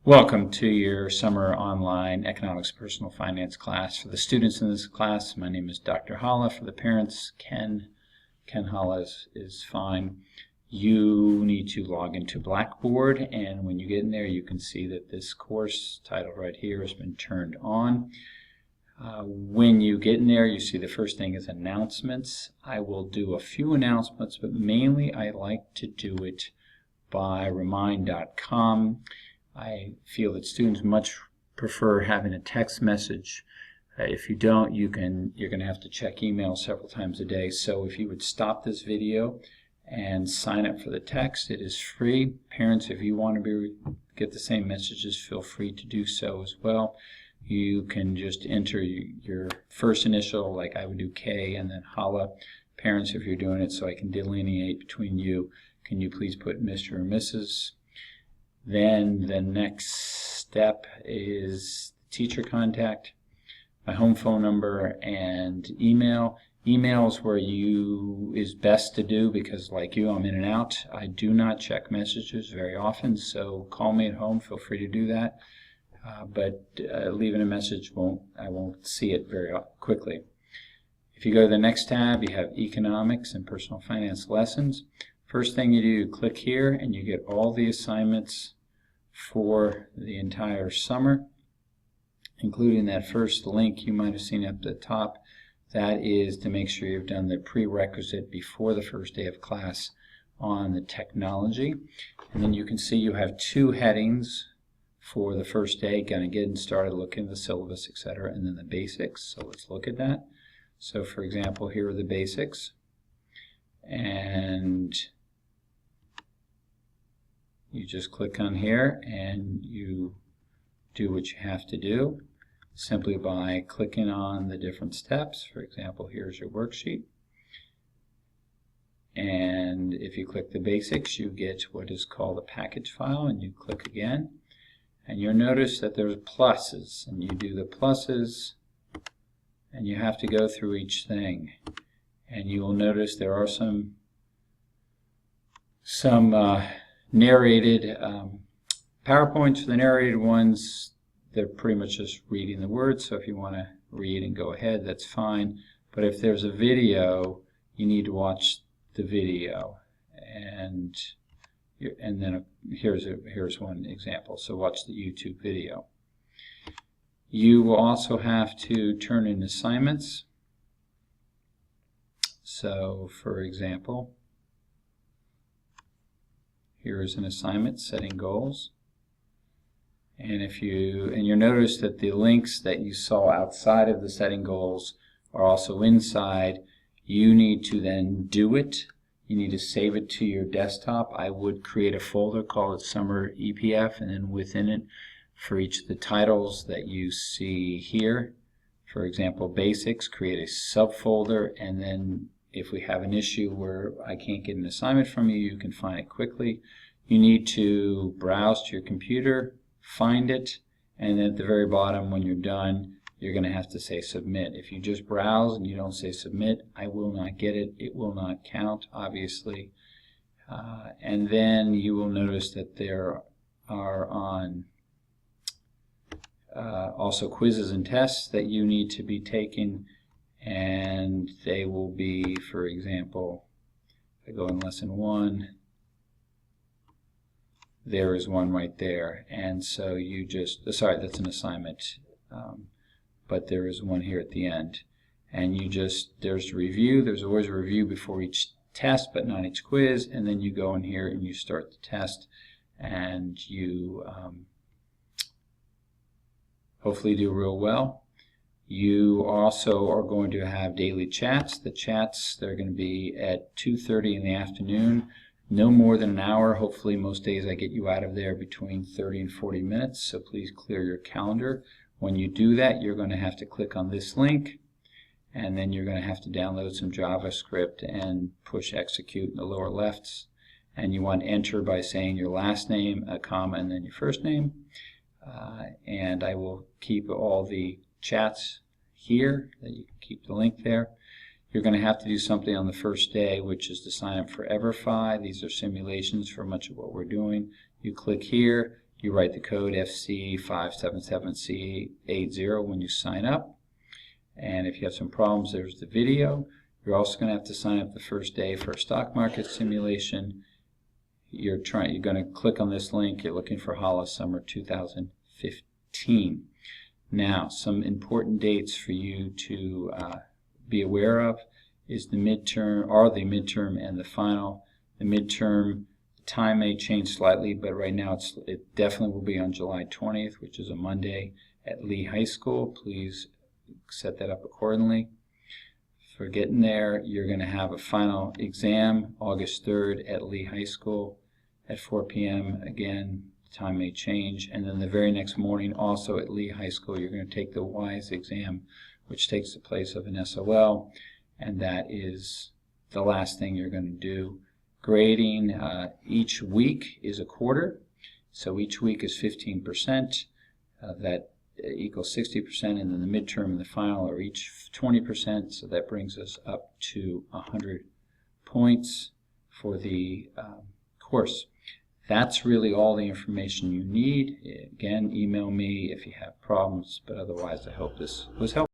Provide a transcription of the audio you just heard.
Welcome to your summer online economics personal finance class. For the students in this class, my name is Dr. Holla. For the parents, Ken Holla is fine. You need to log into Blackboard, and when you get in there you can see that this course title right here has been turned on. When you get in there, you see the first thing is announcements. I will do a few announcements, but mainly I like to do it by remind.com. I feel that students much prefer having a text message. If you don't, you're going to have to check email several times a day. So if you would stop this video and sign up for the text, it is free. Parents, if you want to get the same messages, feel free to do so as well. You can just enter your first initial, like I would do K and then Holla. Parents, if you're doing it so I can delineate between you, can you please put Mr. or Mrs.? Then the next step is teacher contact, my home phone number, and email. Email is where is best to do because, like you, I'm in and out. I do not check messages very often, so call me at home. Feel free to do that. But leaving a message, I won't see it very quickly. If you go to the next tab, you have economics and personal finance lessons. First thing you do, you click here and you get all the assignments for the entire summer, including that first link you might have seen up at the top. That is to make sure you've done the prerequisite before the first day of class on the technology. And then you can see you have two headings for the first day, kind of getting started, looking at the syllabus, etc., and then the basics. So let's look at that. So for example, here are the basics, and you just click on here and you do what you have to do simply by clicking on the different steps. For example, here's your worksheet, and if you click the basics you get what is called a package file, and you click again and you'll notice that there's pluses, and you do the pluses and you have to go through each thing, and you will notice there are some narrated PowerPoints. For the narrated ones, they're pretty much just reading the words, so if you want to read and go ahead, that's fine. But if there's a video, you need to watch the video, and then here's one example. So watch the YouTube video. You will also have to turn in assignments. So for example, here is an assignment, setting goals. And you'll notice that the links that you saw outside of the setting goals are also inside. You need to then do it. You need to save it to your desktop. I would create a folder called Summer EPF, and then within it, for each of the titles that you see here, for example, basics, create a subfolder, and then if we have an issue where I can't get an assignment from you, you can find it quickly. You need to browse to your computer, find it, and then at the very bottom when you're done, you're going to have to say submit. If you just browse and you don't say submit, I will not get it. It will not count, obviously. And then you will notice that there are also quizzes and tests that you need to be taking, and they will be, for example, if I go in lesson 1, there is one right there, and so you just, sorry, that's an assignment, but there is one here at the end, and there's a review. There's always a review before each test, but not each quiz, and then you go in here and you start the test, and you hopefully do real well. You also are going to have daily chats. The chats, they're going to be at 2:30 in the afternoon, no more than an hour. Hopefully most days I get you out of there between 30 and 40 minutes, so please clear your calendar. When you do that, you're going to have to click on this link, and then you're going to have to download some JavaScript and push execute in the lower left, and you want to enter by saying your last name, a comma, and then your first name. And I will keep all the chats here, that you can keep the link there. You're going to have to do something on the first day, which is to sign up for EverFi. These are simulations for much of what we're doing. You click here, You write the code FC577C80 when you sign up. And if you have some problems, there's the video. You're also going to have to sign up the first day for a stock market simulation. You're going to click on this link. You're looking for HALA Summer 2015. Now, some important dates for you to be aware of is the midterm and the final. The midterm time may change slightly, but right now it definitely will be on July 20th, which is a Monday at Lee High School. Please set that up accordingly. For getting there, you're going to have a final exam August 3rd at Lee High School at 4 p.m. Again, the time may change. And then the very next morning, also at Lee High School, you're going to take the WISE exam, which takes the place of an SOL, and that is the last thing you're going to do. Grading each week is a quarter, so each week is 15%. That equals 60%, and then the midterm and the final are each 20%, so that brings us up to 100 points for the course. That's really all the information you need. Again, email me if you have problems, but otherwise I hope this was helpful.